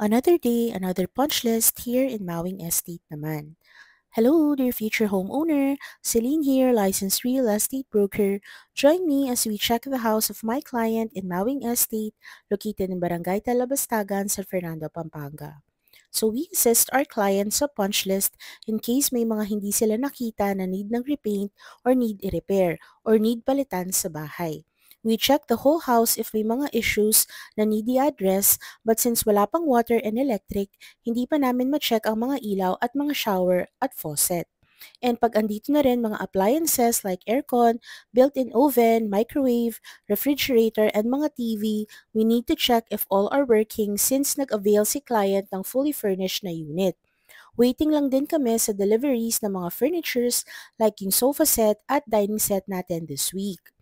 Another day, another punch list here in Mawing Estate naman. Hello, dear future homeowner. Celine here, licensed real estate broker. Join me as we check the house of my client in Mawing Estate, located in Barangay Talabastagan, San Fernando, Pampanga. So we assist our clients sa punch list in case may mga hindi sila nakita na need ng repaint or need i-repair or need palitan sa bahay. We check the whole house if may mga issues na need i-address, but since wala pang water and electric, hindi pa namin ma-check ang mga ilaw at mga shower at faucet. And pag andito na rin mga appliances like aircon, built-in oven, microwave, refrigerator, and mga TV, we need to check if all are working since nag-avail si client ng fully furnished na unit. Waiting lang din kami sa deliveries ng mga furnitures like yung sofa set at dining set natin this week.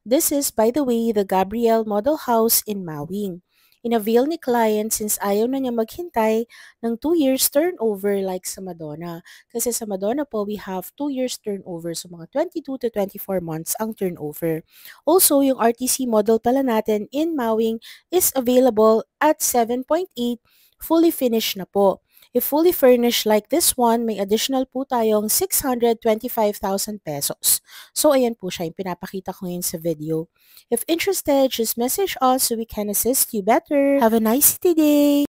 This is, by the way, the Gabriel Model House in Mawing. Inavail ni client since ayaw na niya maghintay ng 2 years turnover like sa Madonna. Kasi sa Madonna po, we have 2 years turnover. So mga 22 to 24 months ang turnover. Also, yung RTC model pala natin in Mawing is available at 7.8, fully finished na po. If fully furnished like this one, may additional po tayong 625,000 pesos. So, ayan po siya yung pinapakita ko ngayon sa video. If interested, just message us so we can assist you better. Have a nice day!